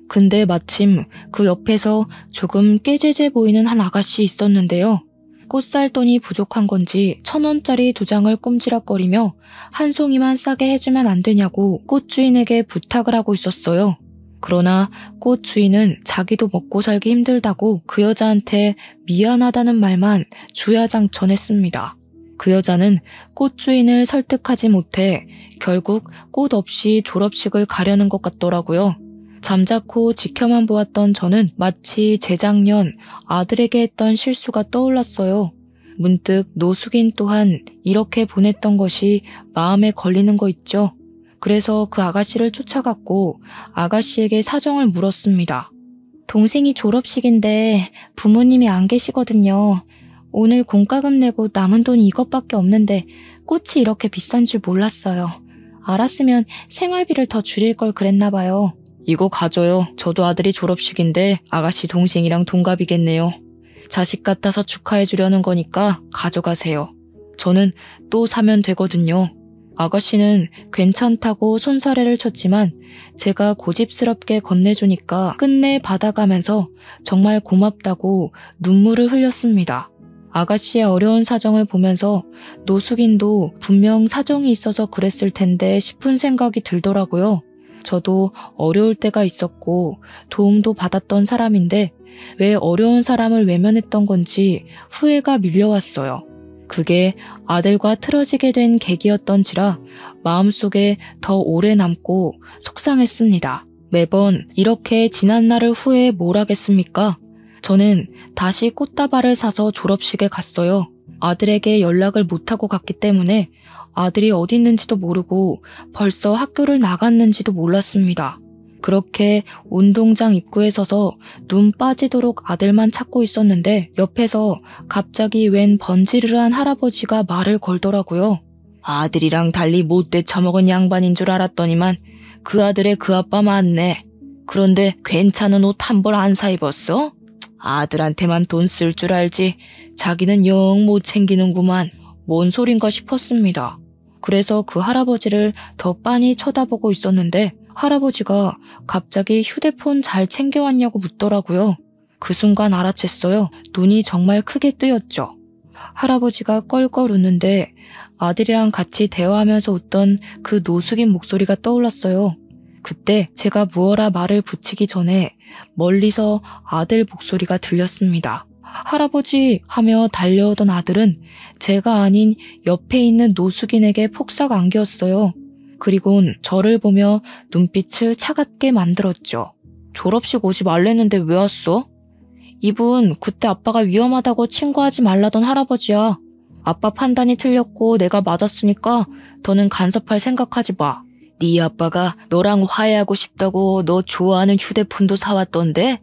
Speaker 1: 근데 마침 그 옆에서 조금 깨재재 보이는 한 아가씨 있었는데요. 꽃 살 돈이 부족한 건지 1,000원짜리 2장을 꼼지락거리며 한 송이만 싸게 해주면 안 되냐고 꽃 주인에게 부탁을 하고 있었어요. 그러나 꽃 주인은 자기도 먹고 살기 힘들다고 그 여자한테 미안하다는 말만 주야장천했습니다. 그 여자는 꽃 주인을 설득하지 못해 결국 꽃 없이 졸업식을 가려는 것 같더라고요. 잠자코 지켜만 보았던 저는 마치 재작년 아들에게 했던 실수가 떠올랐어요. 문득 노숙인 또한 이렇게 보냈던 것이 마음에 걸리는 거 있죠. 그래서 그 아가씨를 쫓아갔고 아가씨에게 사정을 물었습니다. 동생이 졸업식인데 부모님이 안 계시거든요. 오늘 공과금 내고 남은 돈이 이것밖에 없는데 꽃이 이렇게 비싼 줄 몰랐어요. 알았으면 생활비를 더 줄일 걸 그랬나 봐요. 이거 가져요. 저도 아들이 졸업식인데 아가씨 동생이랑 동갑이겠네요. 자식 같아서 축하해 주려는 거니까 가져가세요. 저는 또 사면 되거든요. 아가씨는 괜찮다고 손사래를 쳤지만 제가 고집스럽게 건네주니까 끝내 받아가면서 정말 고맙다고 눈물을 흘렸습니다. 아가씨의 어려운 사정을 보면서 노숙인도 분명 사정이 있어서 그랬을 텐데 싶은 생각이 들더라고요. 저도 어려울 때가 있었고 도움도 받았던 사람인데 왜 어려운 사람을 외면했던 건지 후회가 밀려왔어요. 그게 아들과 틀어지게 된 계기였던지라 마음속에 더 오래 남고 속상했습니다. 매번 이렇게 지난 날을 후회해 뭘 하겠습니까? 저는 다시 꽃다발을 사서 졸업식에 갔어요. 아들에게 연락을 못하고 갔기 때문에 아들이 어디 있는지도 모르고 벌써 학교를 나갔는지도 몰랐습니다. 그렇게 운동장 입구에 서서 눈 빠지도록 아들만 찾고 있었는데 옆에서 갑자기 웬 번지르르한 할아버지가 말을 걸더라고요. 아들이랑 달리 못돼 처먹은 양반인 줄 알았더니만 그 아들의 그 아빠 맞네. 그런데 괜찮은 옷 한 벌 안 사 입었어? 아들한테만 돈 쓸 줄 알지 자기는 영 못 챙기는구만. 뭔 소린가 싶었습니다. 그래서 그 할아버지를 더 빤히 쳐다보고 있었는데 할아버지가 갑자기 휴대폰 잘 챙겨왔냐고 묻더라고요. 그 순간 알아챘어요. 눈이 정말 크게 뜨였죠. 할아버지가 껄껄 웃는데 아들이랑 같이 대화하면서 웃던 그 노숙인 목소리가 떠올랐어요. 그때 제가 무어라 말을 붙이기 전에 멀리서 아들 목소리가 들렸습니다. 할아버지 하며 달려오던 아들은 제가 아닌 옆에 있는 노숙인에게 폭삭 안겼어요. 그리곤 저를 보며 눈빛을 차갑게 만들었죠. 졸업식 오지 말랬는데 왜 왔어? 이분 그때 아빠가 위험하다고 친구하지 말라던 할아버지야. 아빠 판단이 틀렸고 내가 맞았으니까 더는 간섭할 생각하지 마. 네 아빠가 너랑 화해하고 싶다고 너 좋아하는 휴대폰도 사왔던데?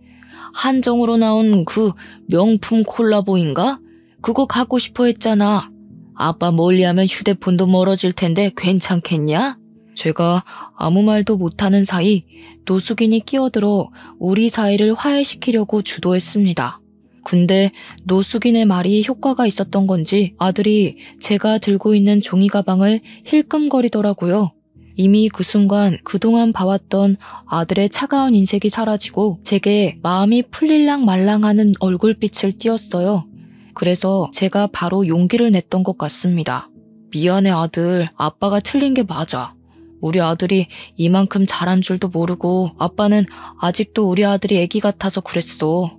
Speaker 1: 한정으로 나온 그 명품 콜라보인가? 그거 갖고 싶어 했잖아. 아빠 멀리하면 휴대폰도 멀어질 텐데 괜찮겠냐? 제가 아무 말도 못하는 사이 노숙인이 끼어들어 우리 사이를 화해시키려고 주도했습니다. 근데 노숙인의 말이 효과가 있었던 건지 아들이 제가 들고 있는 종이 가방을 힐끔거리더라고요. 이미 그 순간 그동안 봐왔던 아들의 차가운 인색이 사라지고 제게 마음이 풀릴랑 말랑하는 얼굴빛을 띄었어요. 그래서 제가 바로 용기를 냈던 것 같습니다. 미안해 아들, 아빠가 틀린 게 맞아. 우리 아들이 이만큼 잘한 줄도 모르고 아빠는 아직도 우리 아들이 애기 같아서 그랬어.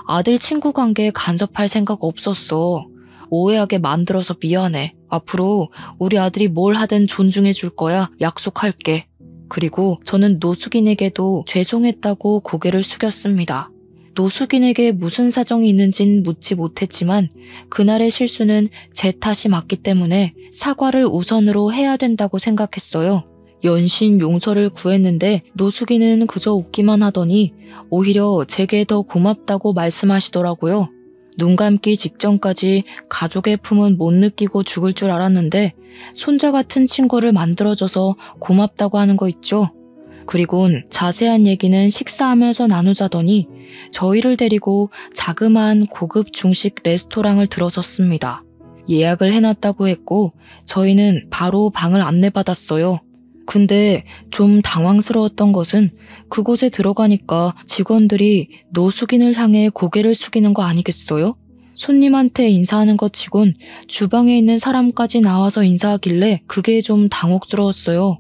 Speaker 1: 아들 친구 관계에 간섭할 생각 없었어. 오해하게 만들어서 미안해. 앞으로 우리 아들이 뭘 하든 존중해 줄 거야. 약속할게. 그리고 저는 노숙인에게도 죄송했다고 고개를 숙였습니다. 노숙인에게 무슨 사정이 있는진 묻지 못했지만 그날의 실수는 제 탓이 맞기 때문에 사과를 우선으로 해야 된다고 생각했어요. 연신 용서를 구했는데 노숙인은 그저 웃기만 하더니 오히려 제게 더 고맙다고 말씀하시더라고요. 눈 감기 직전까지 가족의 품은 못 느끼고 죽을 줄 알았는데 손자 같은 친구를 만들어줘서 고맙다고 하는 거 있죠. 그리곤 자세한 얘기는 식사하면서 나누자더니 저희를 데리고 자그마한 고급 중식 레스토랑을 들어섰습니다. 예약을 해놨다고 했고 저희는 바로 방을 안내받았어요. 근데 좀 당황스러웠던 것은 그곳에 들어가니까 직원들이 노숙인을 향해 고개를 숙이는 거 아니겠어요? 손님한테 인사하는 것 치곤 주방에 있는 사람까지 나와서 인사하길래 그게 좀 당혹스러웠어요.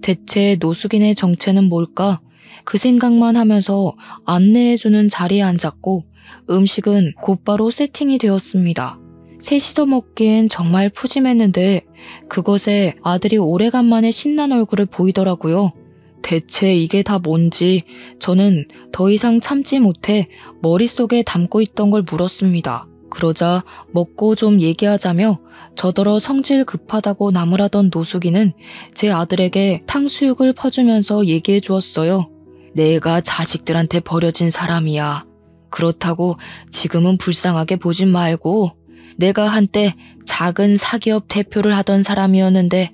Speaker 1: 대체 노숙인의 정체는 뭘까? 그 생각만 하면서 안내해주는 자리에 앉았고 음식은 곧바로 세팅이 되었습니다. 셋이서 먹기엔 정말 푸짐했는데 그것에 아들이 오래간만에 신난 얼굴을 보이더라고요. 대체 이게 다 뭔지 저는 더 이상 참지 못해 머릿속에 담고 있던 걸 물었습니다. 그러자 먹고 좀 얘기하자며 저더러 성질 급하다고 나무라던 노숙인은 제 아들에게 탕수육을 퍼주면서 얘기해 주었어요. 내가 자식들한테 버려진 사람이야. 그렇다고 지금은 불쌍하게 보진 말고 내가 한때 작은 사기업 대표를 하던 사람이었는데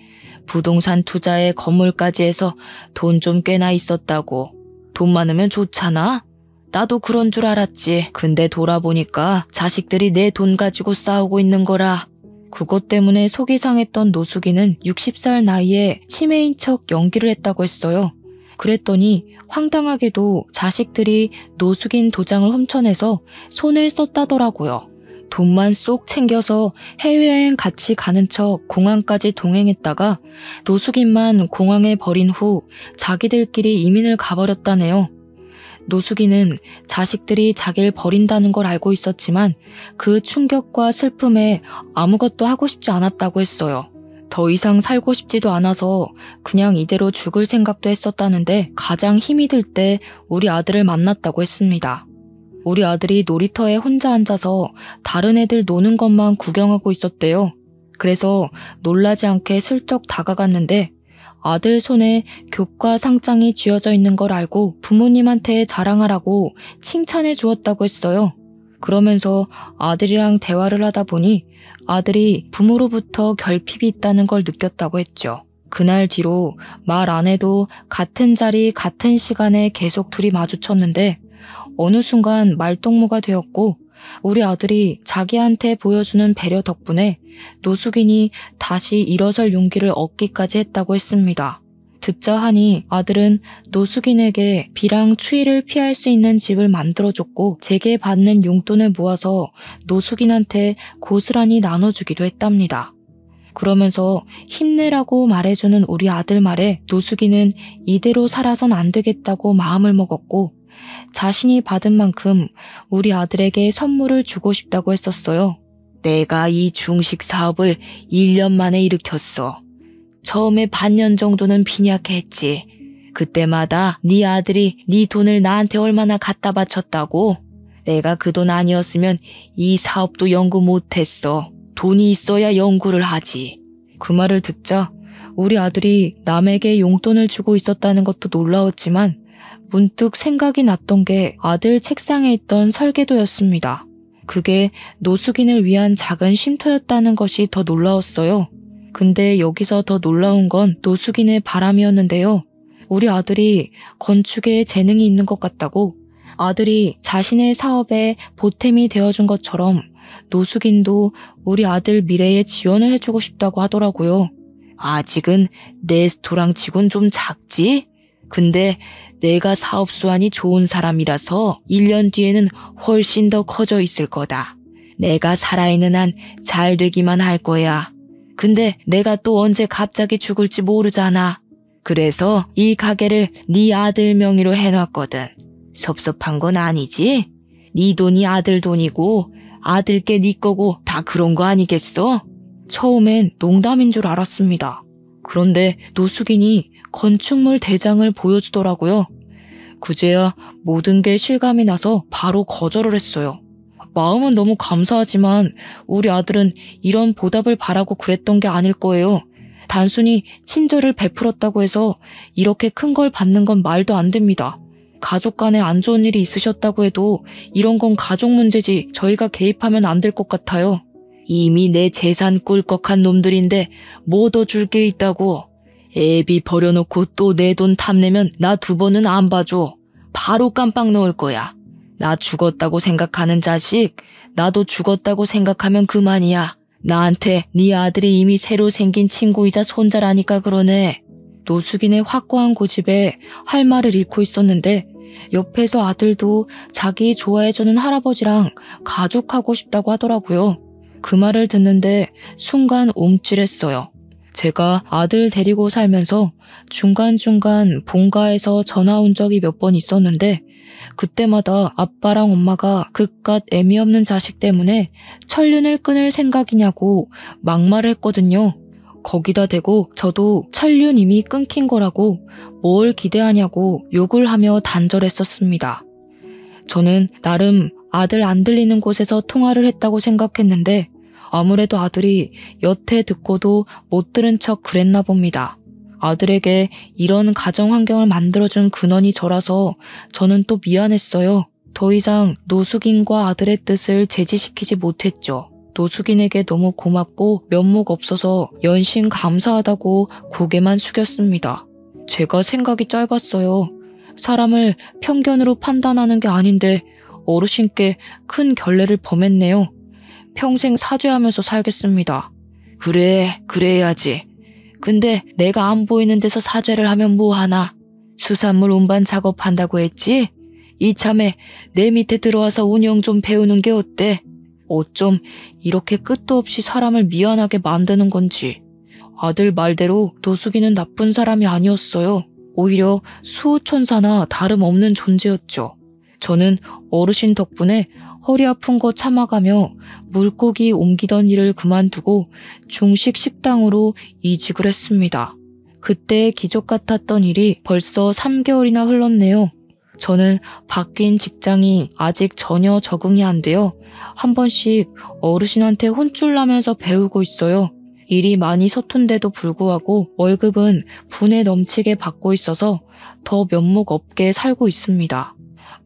Speaker 1: 부동산 투자에 건물까지 해서 돈 좀 꽤나 있었다고. 돈 많으면 좋잖아? 나도 그런 줄 알았지. 근데 돌아보니까 자식들이 내 돈 가지고 싸우고 있는 거라. 그것 때문에 속이 상했던 노숙인은 60살 나이에 치매인 척 연기를 했다고 했어요. 그랬더니 황당하게도 자식들이 노숙인 도장을 훔쳐내서 손을 썼다더라고요. 돈만 쏙 챙겨서 해외여행 같이 가는 척 공항까지 동행했다가 노숙인만 공항에 버린 후 자기들끼리 이민을 가버렸다네요. 노숙인은 자식들이 자기를 버린다는 걸 알고 있었지만 그 충격과 슬픔에 아무것도 하고 싶지 않았다고 했어요. 더 이상 살고 싶지도 않아서 그냥 이대로 죽을 생각도 했었다는데 가장 힘이 들 때 우리 아들을 만났다고 했습니다. 우리 아들이 놀이터에 혼자 앉아서 다른 애들 노는 것만 구경하고 있었대요. 그래서 놀라지 않게 슬쩍 다가갔는데 아들 손에 교과 상장이 쥐어져 있는 걸 알고 부모님한테 자랑하라고 칭찬해 주었다고 했어요. 그러면서 아들이랑 대화를 하다 보니 아들이 부모로부터 결핍이 있다는 걸 느꼈다고 했죠. 그날 뒤로 말 안 해도 같은 자리 같은 시간에 계속 둘이 마주쳤는데 어느 순간 말동무가 되었고 우리 아들이 자기한테 보여주는 배려 덕분에 노숙인이 다시 일어설 용기를 얻기까지 했다고 했습니다. 듣자 하니 아들은 노숙인에게 비랑 추위를 피할 수 있는 집을 만들어줬고 제게 받는 용돈을 모아서 노숙인한테 고스란히 나눠주기도 했답니다. 그러면서 힘내라고 말해주는 우리 아들 말에 노숙인은 이대로 살아선 안 되겠다고 마음을 먹었고 자신이 받은 만큼 우리 아들에게 선물을 주고 싶다고 했었어요. 내가 이 중식 사업을 1년 만에 일으켰어. 처음에 반년 정도는 빈약해 했지. 그때마다 네 아들이 네 돈을 나한테 얼마나 갖다 바쳤다고? 내가 그 돈 아니었으면 이 사업도 연구 못했어. 돈이 있어야 연구를 하지. 그 말을 듣자 우리 아들이 남에게 용돈을 주고 있었다는 것도 놀라웠지만 문득 생각이 났던 게 아들 책상에 있던 설계도였습니다. 그게 노숙인을 위한 작은 쉼터였다는 것이 더 놀라웠어요. 근데 여기서 더 놀라운 건 노숙인의 바람이었는데요. 우리 아들이 건축에 재능이 있는 것 같다고, 아들이 자신의 사업에 보탬이 되어준 것처럼 노숙인도 우리 아들 미래에 지원을 해주고 싶다고 하더라고요. 아직은 레스토랑 치곤 좀 작지? 근데 내가 사업 수완이 좋은 사람이라서 1년 뒤에는 훨씬 더 커져 있을 거다. 내가 살아있는 한 잘 되기만 할 거야. 근데 내가 또 언제 갑자기 죽을지 모르잖아. 그래서 이 가게를 네 아들 명의로 해놨거든. 섭섭한 건 아니지? 네 돈이 아들 돈이고 아들께 네 거고 다 그런 거 아니겠어? 처음엔 농담인 줄 알았습니다. 그런데 노숙인이 건축물 대장을 보여주더라고요. 그제야 모든 게 실감이 나서 바로 거절을 했어요. 마음은 너무 감사하지만 우리 아들은 이런 보답을 바라고 그랬던 게 아닐 거예요. 단순히 친절을 베풀었다고 해서 이렇게 큰 걸 받는 건 말도 안 됩니다. 가족 간에 안 좋은 일이 있으셨다고 해도 이런 건 가족 문제지 저희가 개입하면 안 될 것 같아요. 이미 내 재산 꿀꺽한 놈들인데 뭐 더 줄 게 있다고. 애비 버려놓고 또 내 돈 탐내면 나 2번은 안 봐줘. 바로 깜빡 넣을 거야. 나 죽었다고 생각하는 자식, 나도 죽었다고 생각하면 그만이야. 나한테 네 아들이 이미 새로 생긴 친구이자 손자라니까 그러네. 노숙인의 확고한 고집에 할 말을 잃고 있었는데 옆에서 아들도 자기 좋아해주는 할아버지랑 가족하고 싶다고 하더라고요. 그 말을 듣는데 순간 움찔했어요. 제가 아들 데리고 살면서 중간중간 본가에서 전화 온 적이 몇 번 있었는데 그때마다 아빠랑 엄마가 그깟 애미 없는 자식 때문에 천륜을 끊을 생각이냐고 막말을 했거든요. 거기다 대고 저도 천륜 이미 끊긴 거라고 뭘 기대하냐고 욕을 하며 단절했었습니다. 저는 나름 아들 안 들리는 곳에서 통화를 했다고 생각했는데 아무래도 아들이 여태 듣고도 못 들은 척 그랬나 봅니다. 아들에게 이런 가정 환경을 만들어준 근원이 저라서 저는 또 미안했어요. 더 이상 노숙인과 아들의 뜻을 제지시키지 못했죠. 노숙인에게 너무 고맙고 면목 없어서 연신 감사하다고 고개만 숙였습니다. 제가 생각이 짧았어요. 사람을 편견으로 판단하는 게 아닌데 어르신께 큰 결례를 범했네요. 평생 사죄하면서 살겠습니다. 그래, 그래야지. 근데 내가 안 보이는 데서 사죄를 하면 뭐하나? 수산물 운반 작업한다고 했지? 이참에 내 밑에 들어와서 운영 좀 배우는 게 어때? 어쩜 이렇게 끝도 없이 사람을 미안하게 만드는 건지. 아들 말대로 노숙인은 나쁜 사람이 아니었어요. 오히려 수호천사나 다름없는 존재였죠. 저는 어르신 덕분에 허리 아픈 거 참아가며 물고기 옮기던 일을 그만두고 중식 식당으로 이직을 했습니다. 그때 기적 같았던 일이 벌써 3개월이나 흘렀네요. 저는 바뀐 직장이 아직 전혀 적응이 안 돼요. 한 번씩 어르신한테 혼쭐 나면서 배우고 있어요. 일이 많이 서툰데도 불구하고 월급은 분에 넘치게 받고 있어서 더 면목 없게 살고 있습니다.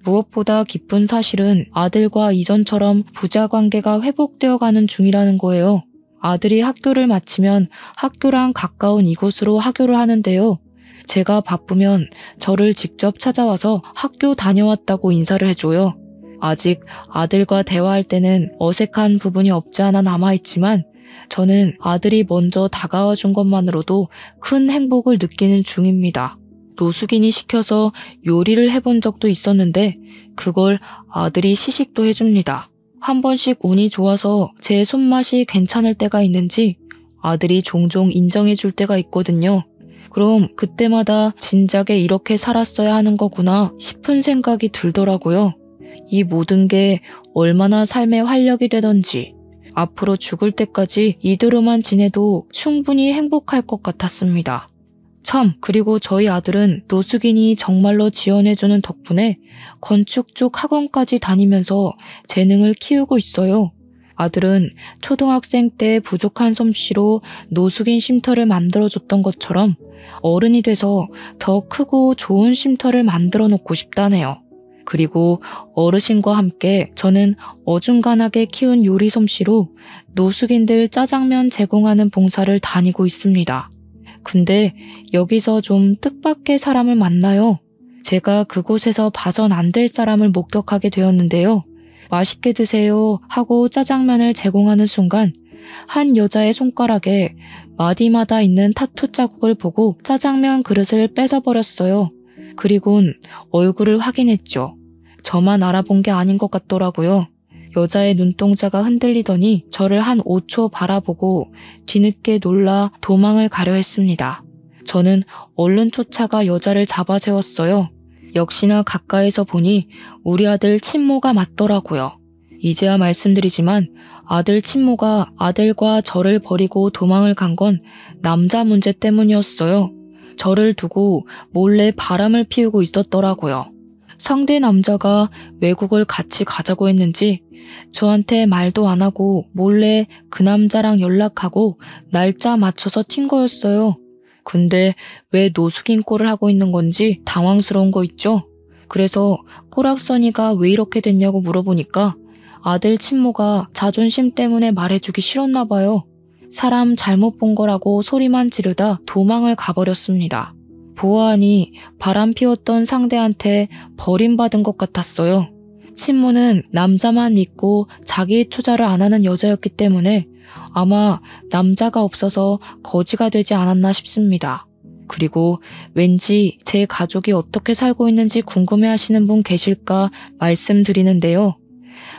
Speaker 1: 무엇보다 기쁜 사실은 아들과 이전처럼 부자 관계가 회복되어 가는 중이라는 거예요. 아들이 학교를 마치면 학교랑 가까운 이곳으로 하교를 하는데요. 제가 바쁘면 저를 직접 찾아와서 학교 다녀왔다고 인사를 해줘요. 아직 아들과 대화할 때는 어색한 부분이 없지 않아 남아있지만 저는 아들이 먼저 다가와 준 것만으로도 큰 행복을 느끼는 중입니다. 노숙인이 시켜서 요리를 해본 적도 있었는데 그걸 아들이 시식도 해줍니다. 한 번씩 운이 좋아서 제 손맛이 괜찮을 때가 있는지 아들이 종종 인정해줄 때가 있거든요. 그럼 그때마다 진작에 이렇게 살았어야 하는 거구나 싶은 생각이 들더라고요. 이 모든 게 얼마나 삶의 활력이 되던지 앞으로 죽을 때까지 이대로만 지내도 충분히 행복할 것 같았습니다. 그리고 저희 아들은 노숙인이 정말로 지원해주는 덕분에 건축 쪽 학원까지 다니면서 재능을 키우고 있어요. 아들은 초등학생 때 부족한 솜씨로 노숙인 쉼터를 만들어줬던 것처럼 어른이 돼서 더 크고 좋은 쉼터를 만들어 놓고 싶다네요. 그리고 어르신과 함께 저는 어중간하게 키운 요리 솜씨로 노숙인들 짜장면 제공하는 봉사를 다니고 있습니다. 근데 여기서 좀 뜻밖의 사람을 만나요. 제가 그곳에서 봐선 안 될 사람을 목격하게 되었는데요. 맛있게 드세요 하고 짜장면을 제공하는 순간 한 여자의 손가락에 마디마다 있는 타투 자국을 보고 짜장면 그릇을 뺏어버렸어요. 그리곤 얼굴을 확인했죠. 저만 알아본 게 아닌 것 같더라고요. 여자의 눈동자가 흔들리더니 저를 한 5초 바라보고 뒤늦게 놀라 도망을 가려 했습니다. 저는 얼른 쫓아가 여자를 잡아 세웠어요. 역시나 가까이서 보니 우리 아들 친모가 맞더라고요. 이제야 말씀드리지만 아들 친모가 아들과 저를 버리고 도망을 간 건 남자 문제 때문이었어요. 저를 두고 몰래 바람을 피우고 있었더라고요. 상대 남자가 외국을 같이 가자고 했는지 저한테 말도 안 하고 몰래 그 남자랑 연락하고 날짜 맞춰서 튄 거였어요. 근데 왜 노숙인 꼴을 하고 있는 건지 당황스러운 거 있죠? 그래서 꼬락서니가 왜 이렇게 됐냐고 물어보니까 아들 친모가 자존심 때문에 말해주기 싫었나 봐요. 사람 잘못 본 거라고 소리만 지르다 도망을 가버렸습니다. 보아하니 바람 피웠던 상대한테 버림받은 것 같았어요. 친모는 남자만 믿고 자기 투자를 안 하는 여자였기 때문에 아마 남자가 없어서 거지가 되지 않았나 싶습니다. 그리고 왠지 제 가족이 어떻게 살고 있는지 궁금해하시는 분 계실까 말씀드리는데요.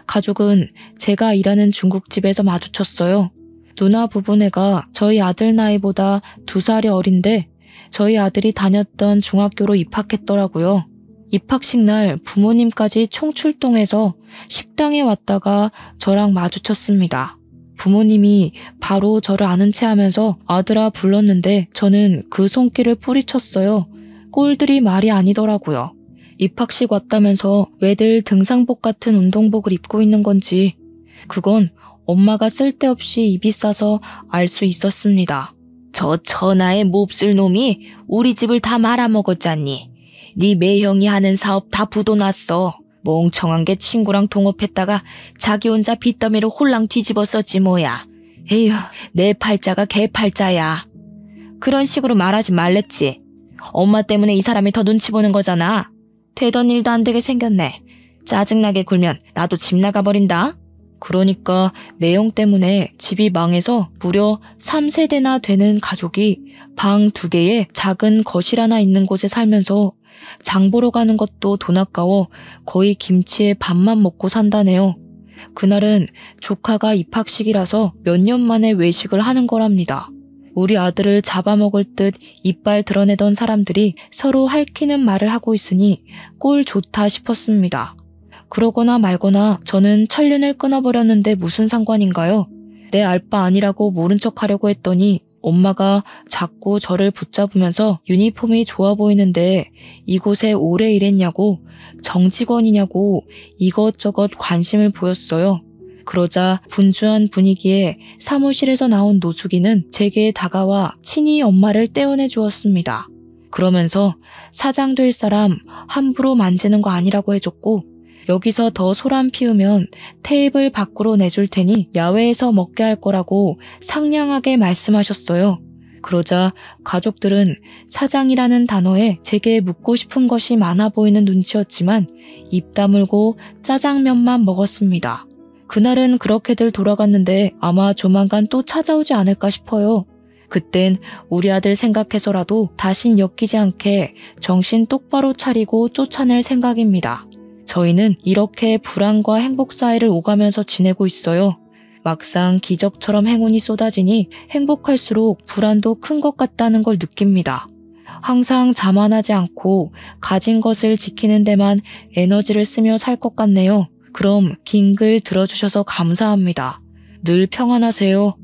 Speaker 1: 가족은 제가 일하는 중국집에서 마주쳤어요. 누나 부부네가 저희 아들 나이보다 2살이 어린데 저희 아들이 다녔던 중학교로 입학했더라고요. 입학식 날 부모님까지 총출동해서 식당에 왔다가 저랑 마주쳤습니다. 부모님이 바로 저를 아는 체 하면서 아들아 불렀는데 저는 그 손길을 뿌리쳤어요. 꼴들이 말이 아니더라고요. 입학식 왔다면서 왜들 등산복 같은 운동복을 입고 있는 건지 그건 엄마가 쓸데없이 입이 싸서 알 수 있었습니다. 저 천하의 몹쓸 놈이 우리 집을 다 말아먹었잖니. 네 매형이 하는 사업 다 부도났어. 멍청한 게 친구랑 동업했다가 자기 혼자 빚더미를 홀랑 뒤집었었지 뭐야. 에휴, 내 팔자가 개 팔자야. 그런 식으로 말하지 말랬지. 엄마 때문에 이 사람이 더 눈치 보는 거잖아. 되던 일도 안 되게 생겼네. 짜증나게 굴면 나도 집 나가버린다. 그러니까 매형 때문에 집이 망해서 무려 3세대나 되는 가족이 방 2개에 작은 거실 하나 있는 곳에 살면서 장 보러 가는 것도 돈 아까워 거의 김치에 밥만 먹고 산다네요. 그날은 조카가 입학식이라서 몇 년 만에 외식을 하는 거랍니다. 우리 아들을 잡아먹을 듯 이빨 드러내던 사람들이 서로 핥히는 말을 하고 있으니 꼴 좋다 싶었습니다. 그러거나 말거나 저는 천륜을 끊어버렸는데 무슨 상관인가요? 내 알바 아니라고 모른 척하려고 했더니 엄마가 자꾸 저를 붙잡으면서 유니폼이 좋아 보이는데 이곳에 오래 일했냐고 정직원이냐고 이것저것 관심을 보였어요. 그러자 분주한 분위기에 사무실에서 나온 노숙인은 제게 다가와 친히 엄마를 떼어내 주었습니다. 그러면서 사장 될 사람 함부로 만지는 거 아니라고 해줬고 여기서 더 소란 피우면 테이블 밖으로 내줄 테니 야외에서 먹게 할 거라고 상냥하게 말씀하셨어요. 그러자 가족들은 사장이라는 단어에 제게 묻고 싶은 것이 많아 보이는 눈치였지만 입 다물고 짜장면만 먹었습니다. 그날은 그렇게들 돌아갔는데 아마 조만간 또 찾아오지 않을까 싶어요. 그땐 우리 아들 생각해서라도 다신 엮이지 않게 정신 똑바로 차리고 쫓아낼 생각입니다. 저희는 이렇게 불안과 행복 사이를 오가면서 지내고 있어요. 막상 기적처럼 행운이 쏟아지니 행복할수록 불안도 큰 것 같다는 걸 느낍니다. 항상 자만하지 않고 가진 것을 지키는 데만 에너지를 쓰며 살 것 같네요. 그럼 긴 글 들어주셔서 감사합니다. 늘 평안하세요.